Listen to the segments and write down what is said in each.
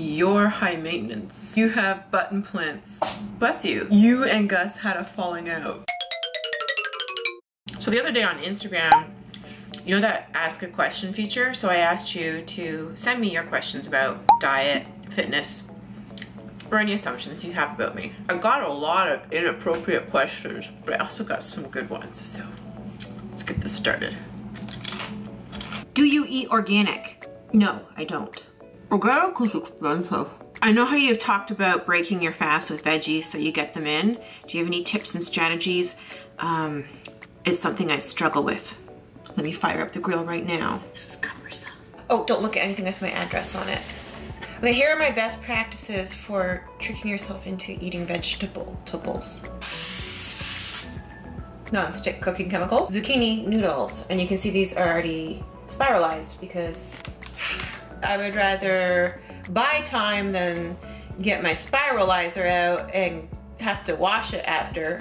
You're high maintenance. You have butt implants. Bless you. You and Gus had a falling out. So the other day on Instagram, you know that ask a question feature? So I asked you to send me your questions about diet, fitness, or any assumptions you have about me. I got a lot of inappropriate questions, but I also got some good ones. So let's get this started. Do you eat organic? No, I don't. Organic is expensive. I know how you've talked about breaking your fast with veggies so you get them in. Do you have any tips and strategies? It's something I struggle with. Let me fire up the grill right now. This is cumbersome. Oh, don't look at anything with my address on it. Okay, here are my best practices for tricking yourself into eating vegetables. Non-stick cooking chemicals. Zucchini noodles, and you can see these are already spiralized because I would rather buy time than get my spiralizer out and have to wash it after.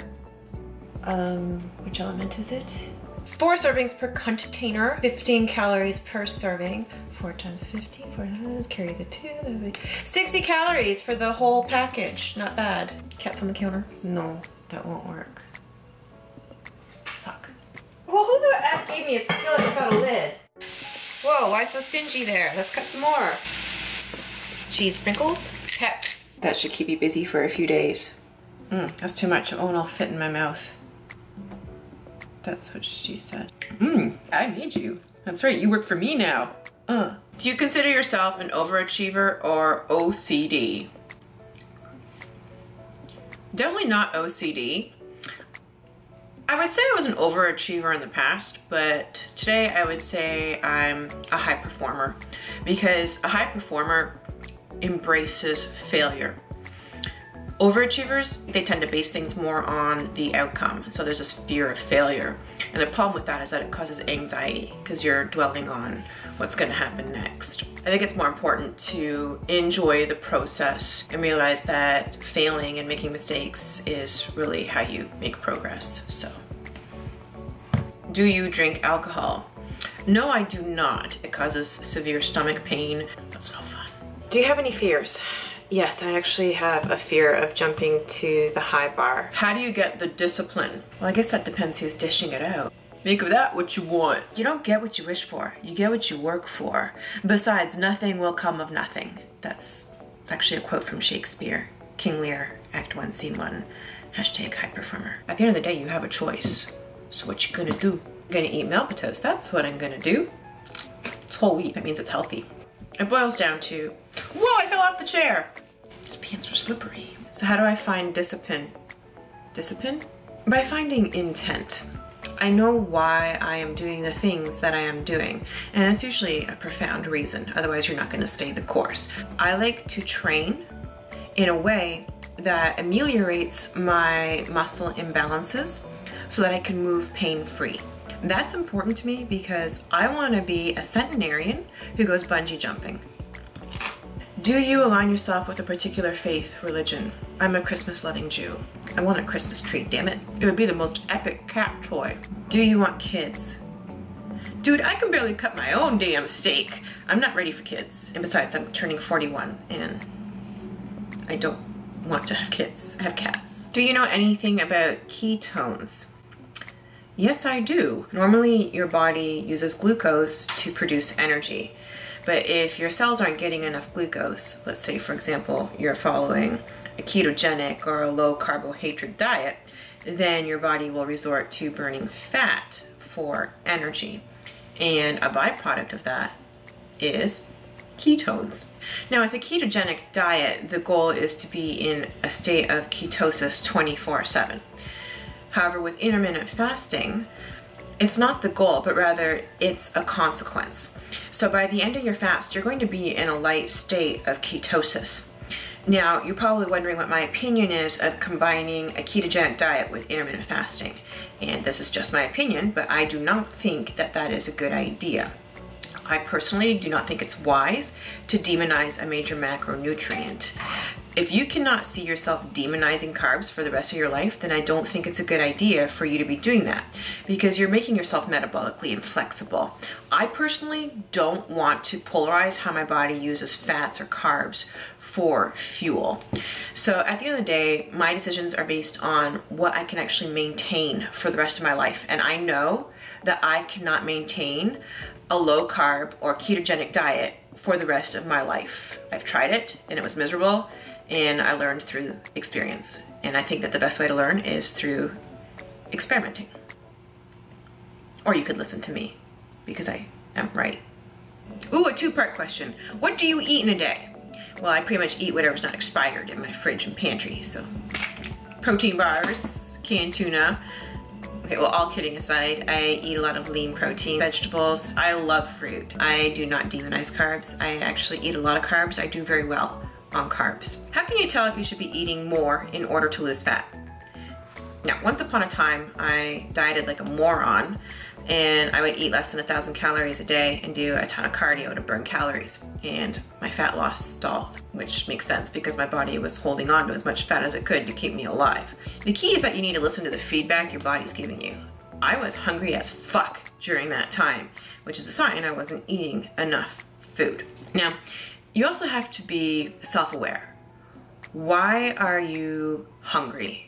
Which element is it? It's 4 servings per container, 15 calories per serving. 4 times 15, 4, carry the 2. 60 calories for the whole package. Not bad. Cats on the counter? No, that won't work. Fuck. Well, who the F gave me a skillet without a lid? Whoa, why so stingy there? Let's cut some more. Cheese sprinkles, peps. That should keep you busy for a few days. That's too much. It won't all fit in my mouth. That's what she said. I made you. That's right, you work for me now. Do you consider yourself an overachiever or OCD? Definitely not OCD. I would say I was an overachiever in the past, but today I would say I'm a high performer because a high performer embraces failure. Overachievers, they tend to base things more on the outcome. So there's this fear of failure. And the problem with that is that it causes anxiety because you're dwelling on what's gonna happen next. I think it's more important to enjoy the process and realize that failing and making mistakes is really how you make progress, so. Do you drink alcohol? No, I do not. It causes severe stomach pain. That's no fun. Do you have any fears? Yes, I actually have a fear of jumping to the high bar. How do you get the discipline? Well, I guess that depends who's dishing it out. Make of that what you want. You don't get what you wish for. You get what you work for. Besides, nothing will come of nothing. That's actually a quote from Shakespeare. King Lear, Act 1, Scene 1. Hashtag high performer. At the end of the day, you have a choice. So what you gonna do? I'm gonna eat milk potatoes. That's what I'm gonna do. It's whole wheat. That means it's healthy. It boils down to, whoa, I fell off the chair. These pants are slippery. So how do I find discipline? Discipline? By finding intent. I know why I am doing the things that I am doing, and it's usually a profound reason, otherwise you're not gonna stay the course. I like to train in a way that ameliorates my muscle imbalances so that I can move pain-free. That's important to me because I wanna be a centenarian who goes bungee jumping. Do you align yourself with a particular faith, religion? I'm a Christmas-loving Jew. I want a Christmas tree, damn it. It would be the most epic cat toy. Do you want kids? Dude, I can barely cut my own damn steak. I'm not ready for kids. And besides, I'm turning 41 and I don't want to have kids. I have cats. Do you know anything about ketones? Yes, I do. Normally, your body uses glucose to produce energy. But if your cells aren't getting enough glucose, let's say, for example, you're following a ketogenic or a low carbohydrate diet, then your body will resort to burning fat for energy. And a byproduct of that is ketones. Now, with a ketogenic diet, the goal is to be in a state of ketosis 24/7. However, with intermittent fasting, it's not the goal, but rather it's a consequence. So by the end of your fast, you're going to be in a light state of ketosis. Now, you're probably wondering what my opinion is of combining a ketogenic diet with intermittent fasting. And this is just my opinion, but I do not think that that is a good idea. I personally do not think it's wise to demonize a major macronutrient. If you cannot see yourself demonizing carbs for the rest of your life, then I don't think it's a good idea for you to be doing that, because you're making yourself metabolically inflexible. I personally don't want to polarize how my body uses fats or carbs for fuel. So at the end of the day, my decisions are based on what I can actually maintain for the rest of my life. And I know that I cannot maintain a low carb or ketogenic diet for the rest of my life. I've tried it and it was miserable, and I learned through experience. And I think that the best way to learn is through experimenting. Or you could listen to me, because I am right. Ooh, a two-part question. What do you eat in a day? Well, I pretty much eat whatever's not expired in my fridge and pantry. So protein bars, canned tuna. Okay, well, all kidding aside, I eat a lot of lean protein, vegetables. I love fruit. I do not demonize carbs. I actually eat a lot of carbs. I do very well on carbs. How can you tell if you should be eating more in order to lose fat? Now, once upon a time, I dieted like a moron, and I would eat less than 1,000 calories a day and do a ton of cardio to burn calories. And my fat loss stalled, which makes sense because my body was holding on to as much fat as it could to keep me alive. The key is that you need to listen to the feedback your body's giving you. I was hungry as fuck during that time, which is a sign I wasn't eating enough food. Now, you also have to be self-aware. Why are you hungry?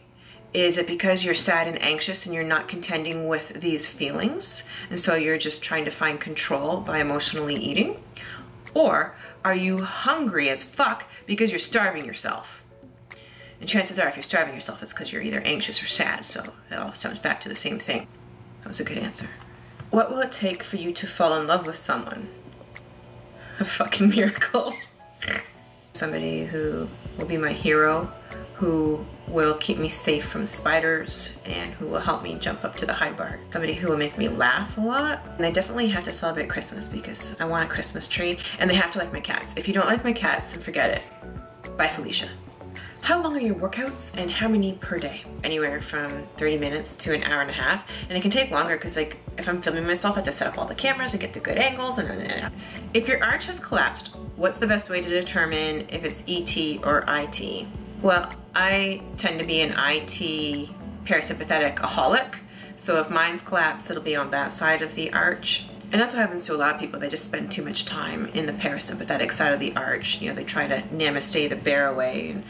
Is it because you're sad and anxious and you're not contending with these feelings, and so you're just trying to find control by emotionally eating? Or are you hungry as fuck because you're starving yourself? And chances are, if you're starving yourself, it's because you're either anxious or sad, so it all stems back to the same thing. That was a good answer. What will it take for you to fall in love with someone? A fucking miracle. Somebody who will be my hero, who will keep me safe from spiders, and who will help me jump up to the high bar. Somebody who will make me laugh a lot. And I definitely have to celebrate Christmas because I want a Christmas tree, and they have to like my cats. If you don't like my cats, then forget it. Bye, Felicia. How long are your workouts and how many per day? Anywhere from 30 minutes to an hour and a half. And it can take longer because, like, if I'm filming myself, I have to set up all the cameras and get the good angles and. If your arch has collapsed, what's the best way to determine if it's ET or IT? Well, I tend to be an IT parasympathetic-aholic. So if mine's collapsed, it'll be on that side of the arch. And that's what happens to a lot of people. They just spend too much time in the parasympathetic side of the arch. You know, they try to namaste the bear away.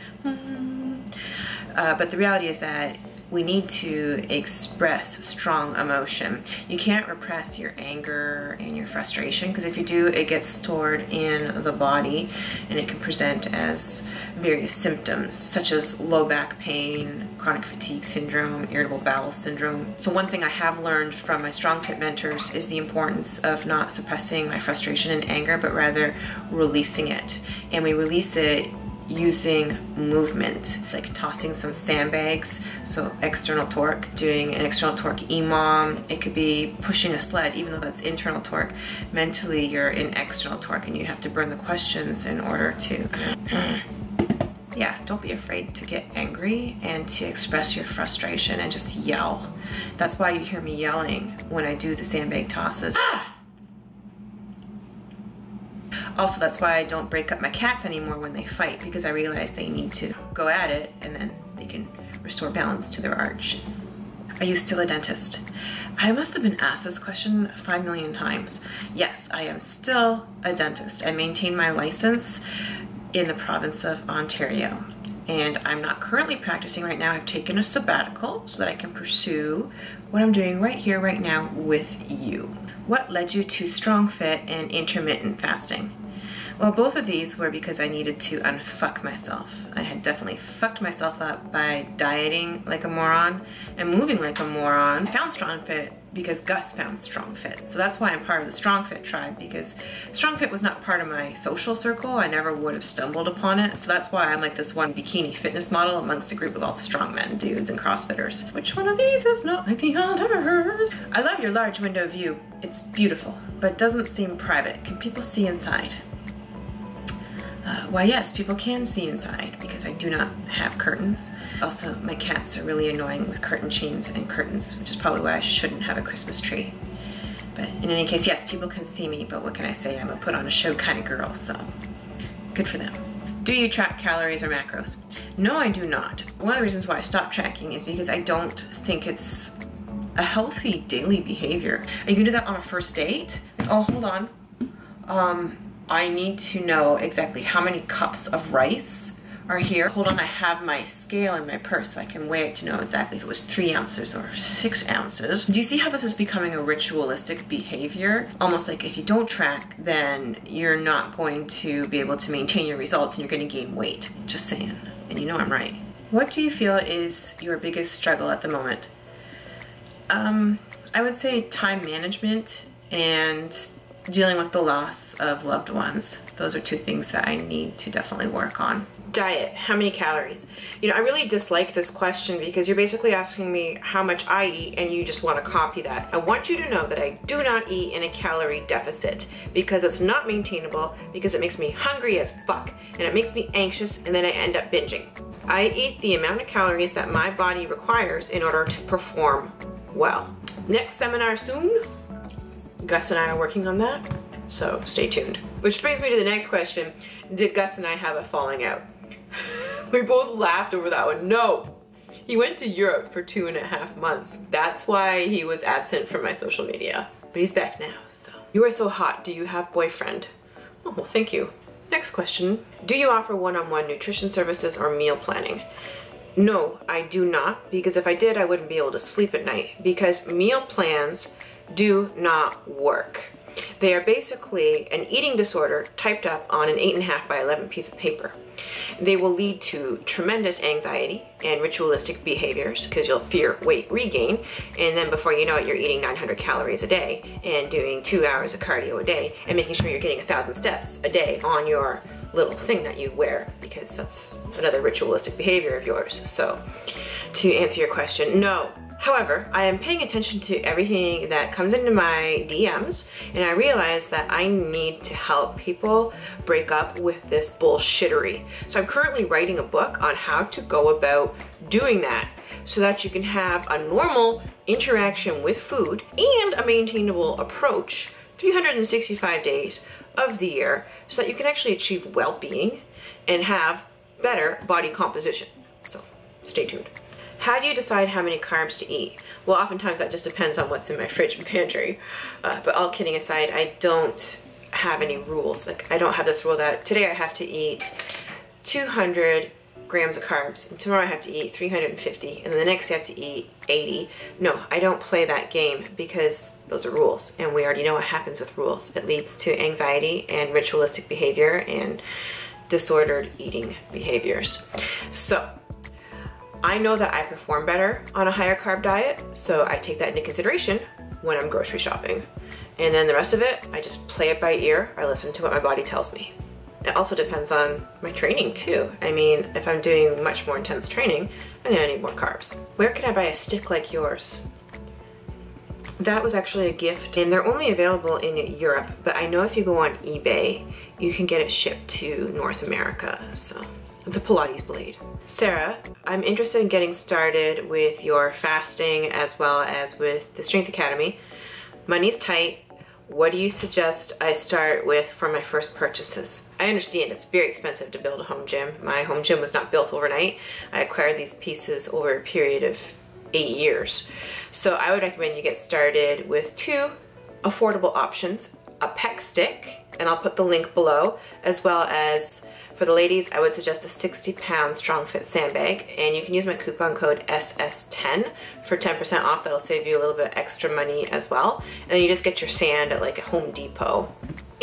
But the reality is that we need to express strong emotion. You can't repress your anger and your frustration, because if you do, it gets stored in the body and it can present as various symptoms such as low back pain, chronic fatigue syndrome, irritable bowel syndrome. So one thing I have learned from my Strongfit mentors is the importance of not suppressing my frustration and anger, but rather releasing it. And we release it using movement, like tossing some sandbags, so external torque, doing an external torque EMOM. It could be pushing a sled, even though that's internal torque. Mentally, you're in external torque and you have to burn the questions in order to yeah, don't be afraid to get angry and to express your frustration and just yell. That's why you hear me yelling when I do the sandbag tosses. Also, that's why I don't break up my cats anymore when they fight, because I realize they need to go at it and then they can restore balance to their arches. Are you still a dentist? I must have been asked this question 5 million times. Yes, I am still a dentist. I maintain my license in the province of Ontario, and I'm not currently practicing right now. I've taken a sabbatical so that I can pursue what I'm doing right here, right now with you. What led you to Strongfit and intermittent fasting? Well, both of these were because I needed to unfuck myself. I had definitely fucked myself up by dieting like a moron and moving like a moron. I found Strongfit because Gus found Strongfit. So that's why I'm part of the Strongfit tribe, because Strongfit was not part of my social circle. I never would have stumbled upon it. So that's why I'm like this one bikini fitness model amongst a group of all the strongmen dudes and CrossFitters. Which one of these is not like the others? I love your large window view. It's beautiful, but doesn't seem private. Can people see inside? Why yes, people can see inside because I do not have curtains. Also, my cats are really annoying with curtain chains and curtains, which is probably why I shouldn't have a Christmas tree. But in any case, yes, people can see me, but what can I say? I'm a put on a show kind of girl, so good for them. Do you track calories or macros? No, I do not. One of the reasons why I stopped tracking is because I don't think it's a healthy daily behavior. You can do that on a first date. Like, oh, hold on. I need to know exactly how many cups of rice are here. Hold on, I have my scale in my purse so I can weigh it to know exactly if it was 3 ounces or 6 ounces. Do you see how this is becoming a ritualistic behavior? Almost like if you don't track, then you're not going to be able to maintain your results and you're going to gain weight. Just saying. And you know I'm right. What do you feel is your biggest struggle at the moment? I would say time management and dealing with the loss of loved ones. Those are two things that I need to definitely work on. Diet, how many calories? You know, I really dislike this question because you're basically asking me how much I eat and you just want to copy that. I want you to know that I do not eat in a calorie deficit because it's not maintainable, because it makes me hungry as fuck and it makes me anxious and then I end up binging. I eat the amount of calories that my body requires in order to perform well. Next seminar soon. Gus and I are working on that, so stay tuned. Which brings me to the next question. Did Gus and I have a falling out? We both laughed over that one. No, he went to Europe for 2.5 months. That's why he was absent from my social media. But he's back now, so. You are so hot, do you have boyfriend? Oh, well, thank you. Next question. Do you offer one-on-one nutrition services or meal planning? No, I do not, because if I did, I wouldn't be able to sleep at night, because meal plans do not work. They are basically an eating disorder typed up on an 8.5 by 11 piece of paper. They will lead to tremendous anxiety and ritualistic behaviors because you'll fear weight regain, and then before you know it, you're eating 900 calories a day and doing 2 hours of cardio a day and making sure you're getting 1,000 steps a day on your little thing that you wear, because that's another ritualistic behavior of yours. So to answer your question, no. However, I am paying attention to everything that comes into my DMs, and I realize that I need to help people break up with this bullshittery. So I'm currently writing a book on how to go about doing that so that you can have a normal interaction with food and a maintainable approach 365 days of the year so that you can actually achieve well-being and have better body composition. So stay tuned. How do you decide how many carbs to eat? Well, oftentimes that just depends on what's in my fridge and pantry. But all kidding aside, I don't have any rules. Like, I don't have this rule that today I have to eat 200 grams of carbs, and tomorrow I have to eat 350, and then the next day I have to eat 80. No, I don't play that game because those are rules, and we already know what happens with rules. It leads to anxiety and ritualistic behavior and disordered eating behaviors. So I know that I perform better on a higher carb diet, so I take that into consideration when I'm grocery shopping. And then the rest of it, I just play it by ear. I listen to what my body tells me. It also depends on my training too. I mean, if I'm doing much more intense training, I'm gonna need more carbs. Where can I buy a stick like yours? That was actually a gift, and they're only available in Europe, but I know if you go on eBay, you can get it shipped to North America, so. It's a Pilates blade. Sarah, I'm interested in getting started with your fasting as well as with the Strength Academy. Money's tight. What do you suggest I start with for my first purchases? I understand it's very expensive to build a home gym. My home gym was not built overnight. I acquired these pieces over a period of 8 years. So I would recommend you get started with 2 affordable options, a pec stick, and I'll put the link below, as well as for the ladies, I would suggest a 60-pound Strongfit sandbag, and you can use my coupon code SS10 for 10% off. That'll save you a little bit extra money as well. And then you just get your sand at like a Home Depot.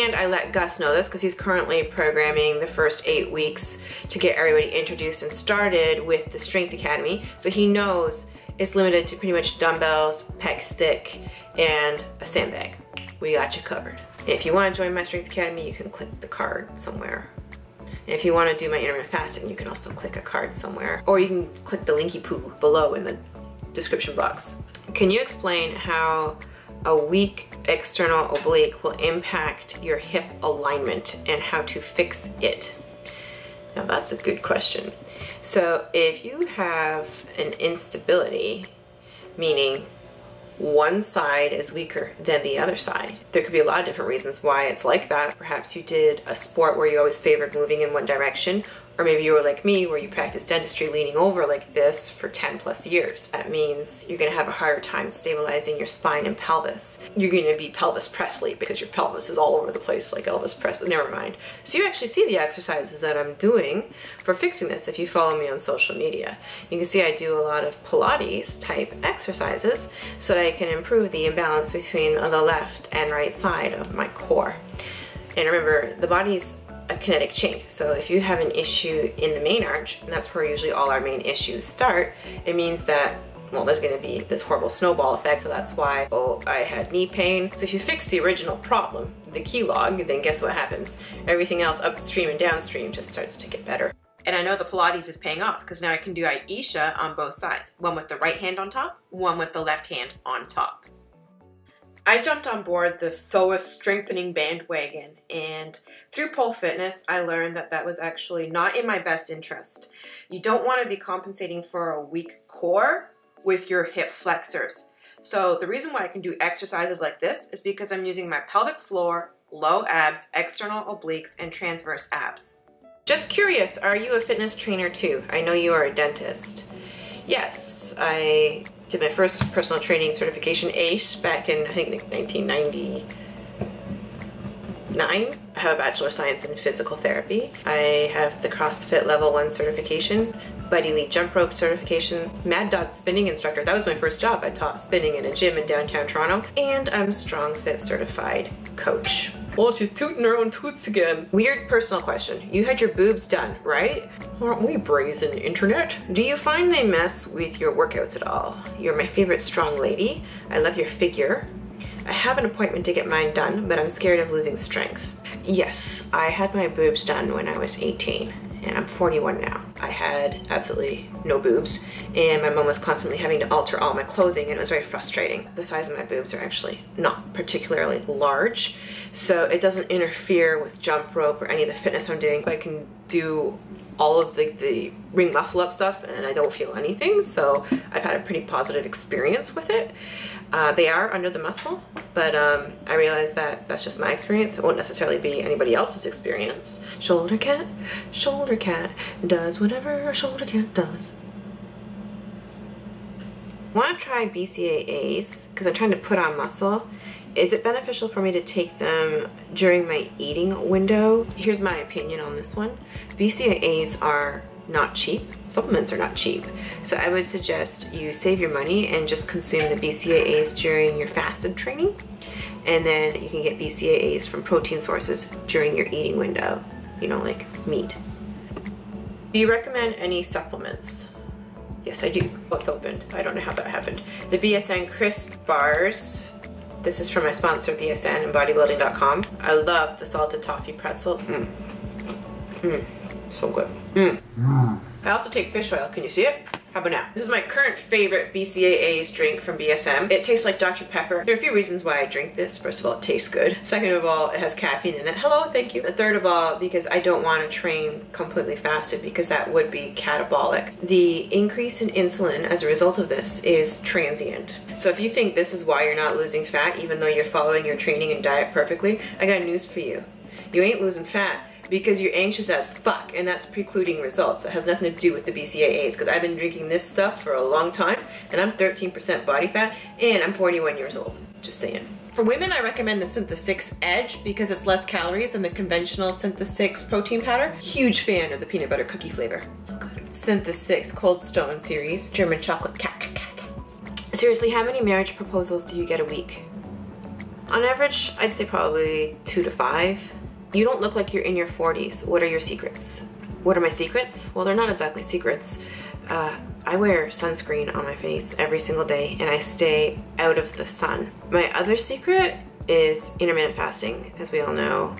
And I let Gus know this because he's currently programming the first 8 weeks to get everybody introduced and started with the Strength Academy. So he knows it's limited to pretty much dumbbells, pec stick, and a sandbag. We got you covered. If you want to join my Strength Academy, you can click the card somewhere. And if you want to do my intermittent fasting, you can also click a card somewhere. Or you can click the linky poo below in the description box. Can you explain how a weak external oblique will impact your hip alignment and how to fix it? Now that's a good question. So if you have an instability, meaning one side is weaker than the other side. There could be a lot of different reasons why it's like that. Perhaps you did a sport where you always favored moving in one direction, or maybe you were like me where you practiced dentistry leaning over like this for 10 plus years. That means you're gonna have a harder time stabilizing your spine and pelvis. You're gonna be Pelvis Presley because your pelvis is all over the place like Elvis Presley, never mind. So you actually see the exercises that I'm doing for fixing this if you follow me on social media. You can see I do a lot of Pilates type exercises so that I can improve the imbalance between the left and right side of my core. And remember, the body's a kinetic chain. So if you have an issue in the main arch, and that's where usually all our main issues start, it means that, well, there's gonna be this horrible snowball effect. So that's why, oh, I had knee pain. So if you fix the original problem, the key log, then guess what happens? Everything else upstream and downstream just starts to get better. And I know the Pilates is paying off because now I can do Aisha on both sides. One with the right hand on top, one with the left hand on top. I jumped on board the psoas strengthening bandwagon, and through pole fitness, I learned that that was actually not in my best interest. You don't want to be compensating for a weak core with your hip flexors. So the reason why I can do exercises like this is because I'm using my pelvic floor, low abs, external obliques, and transverse abs. Just curious, are you a fitness trainer too? I know you are a dentist. Yes, I did my first personal training certification ACE back in, I think, 1999. I have a Bachelor of Science in Physical Therapy. I have the CrossFit Level 1 certification, Buddy Elite Jump Rope certification, Mad Dog spinning instructor. That was my first job. I taught spinning in a gym in downtown Toronto. And I'm Strongfit certified coach. Well, she's tooting her own toots again. Weird personal question. You had your boobs done, right? Aren't we brazen, internet? Do you find they mess with your workouts at all? You're my favorite strong lady. I love your figure. I have an appointment to get mine done, but I'm scared of losing strength. Yes, I had my boobs done when I was 18. And I'm 41 now. I had absolutely no boobs, and my mom was constantly having to alter all my clothing, and it was very frustrating. The size of my boobs are actually not particularly large, so it doesn't interfere with jump rope or any of the fitness I'm doing. I can do all of the ring muscle up stuff and I don't feel anything, so I've had a pretty positive experience with it. They are under the muscle, but I realize that that's just my experience. It won't necessarily be anybody else's experience. Shoulder cat does whatever a shoulder cat does. I want to try BCAAs because I'm trying to put on muscle. Is it beneficial for me to take them during my eating window? Here's my opinion on this one. BCAAs are not cheap. Supplements are not cheap. So I would suggest you save your money and just consume the BCAAs during your fasted training. And then you can get BCAAs from protein sources during your eating window, you know, like meat. Do you recommend any supplements? Yes, I do. Well, it's opened. I don't know how that happened. The BSN crisp bars. This is from my sponsor, BSN and bodybuilding.com. I love the salted toffee pretzels. So good. I also take fish oil. Can you see it? How about now? This is my current favorite BCAAs drink from BSM. It tastes like Dr. Pepper. There are a few reasons why I drink this. First of all, it tastes good. Second of all, it has caffeine in it. Hello, thank you. And third of all, because I don't want to train completely fasted because that would be catabolic. The increase in insulin as a result of this is transient. So if you think this is why you're not losing fat, even though you're following your training and diet perfectly, I got news for you. You ain't losing fat because you're anxious as fuck, and that's precluding results. It has nothing to do with the BCAAs, because I've been drinking this stuff for a long time, and I'm 13% body fat, and I'm 41 years old. Just saying. For women, I recommend the Synthesix Edge because it's less calories than the conventional Synthesix protein powder. Huge fan of the peanut butter cookie flavor. So good. Synthesix Cold Stone series, German chocolate cat. Seriously, how many marriage proposals do you get a week? On average, I'd say probably 2 to 5. You don't look like you're in your 40s. What are your secrets? What are my secrets? Well, they're not exactly secrets. I wear sunscreen on my face every single day and I stay out of the sun. My other secret is intermittent fasting. As we all know,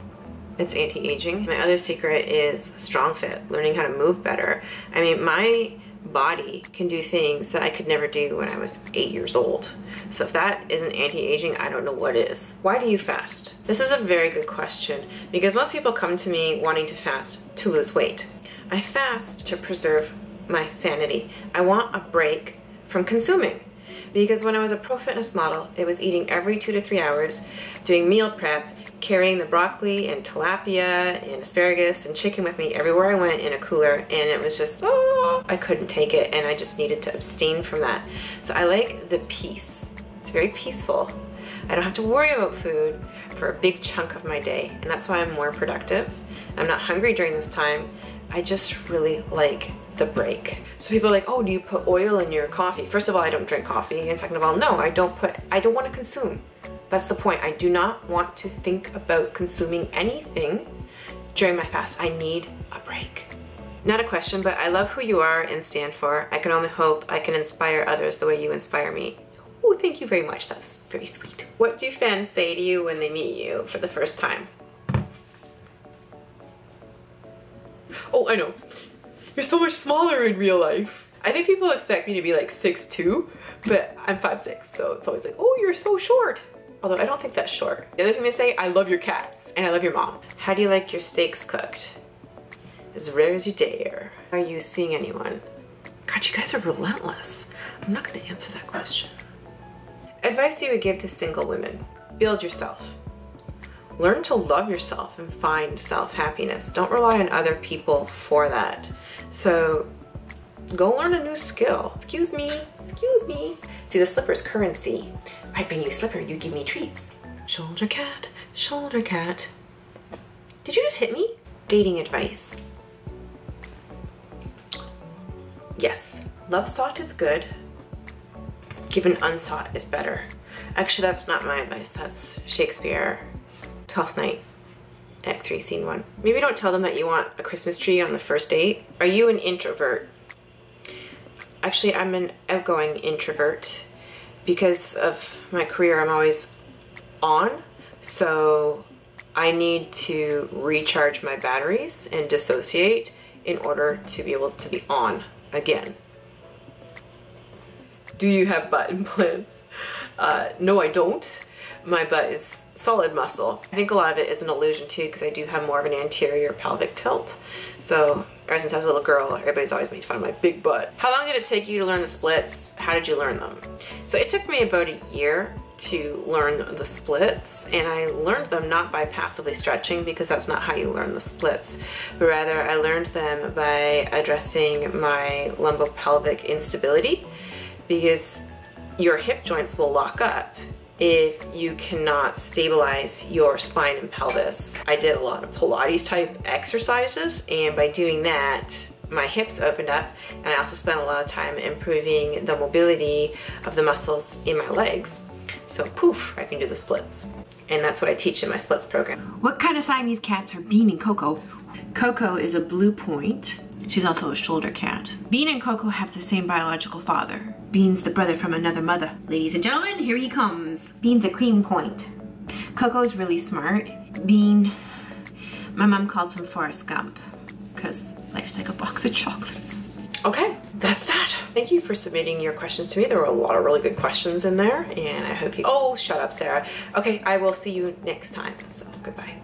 it's anti-aging. My other secret is Strongfit, learning how to move better. I mean, my body can do things that I could never do when I was 8 years old. So if that isn't anti-aging, I don't know what is. Why do you fast? This is a very good question because most people come to me wanting to fast to lose weight. I fast to preserve my sanity. I want a break from consuming Because when I was a pro fitness model, it was eating every 2 to 3 hours, doing meal prep, carrying the broccoli and tilapia and asparagus and chicken with me everywhere I went in a cooler, and it was just, oh, I couldn't take it, and I just needed to abstain from that. So I like the peace. It's very peaceful. I don't have to worry about food for a big chunk of my day, and that's why I'm more productive. I'm not hungry during this time. I just really like the break. So people are like, oh, do you put oil in your coffee? First of all, I don't drink coffee, and second of all, no, I don't want to consume. That's the point. I do not want to think about consuming anything during my fast. I need a break. Not a question, but I love who you are and stand for. I can only hope I can inspire others the way you inspire me. Oh, thank you very much. That's very sweet. What do fans say to you when they meet you for the first time? Oh, I know. You're so much smaller in real life. I think people expect me to be like 6'2", but I'm 5'6", so it's always like, oh, you're so short. Although I don't think that's short. The other thing they say, I love your cats and I love your mom. How do you like your steaks cooked? As rare as you dare. Are you seeing anyone? God, you guys are relentless. I'm not gonna answer that question. Advice you would give to single women. Build yourself. Learn to love yourself and find self-happiness. Don't rely on other people for that. So go learn a new skill. Excuse me, excuse me. See, the slipper's currency. I bring you slipper, you give me treats. Shoulder cat, shoulder cat. Did you just hit me? Dating advice. Yes, love sought is good. Given unsought is better. Actually, that's not my advice. That's Shakespeare, Twelfth Night, Act 3, Scene 1. Maybe don't tell them that you want a Christmas tree on the first date. Are you an introvert? Actually, I'm an outgoing introvert. Because of my career, I'm always on, so I need to recharge my batteries and dissociate in order to be able to be on again. Do you have butt implants? No, I don't. My butt is solid muscle. I think a lot of it is an illusion too, because I do have more of an anterior pelvic tilt. So ever since I was a little girl, everybody's always made fun of my big butt. How long did it take you to learn the splits? How did you learn them? So it took me about a year to learn the splits, and I learned them not by passively stretching, because that's not how you learn the splits, but rather I learned them by addressing my lumbopelvic instability, because your hip joints will lock up if you cannot stabilize your spine and pelvis. I did a lot of Pilates type exercises, and by doing that, my hips opened up, and I also spent a lot of time improving the mobility of the muscles in my legs. So poof, I can do the splits. And that's what I teach in my splits program. What kind of Siamese cats are Bean and Coco? Coco is a blue point. She's also a shoulder cat. Bean and Coco have the same biological father. Bean's the brother from another mother. Ladies and gentlemen, here he comes. Bean's a cream point. Coco's really smart. Bean, my mom calls him Forrest Gump, because life's like a box of chocolates. Okay, that's that. Thank you for submitting your questions to me. There were a lot of really good questions in there, and I hope you... Oh, shut up, Sarah. Okay, I will see you next time, so goodbye.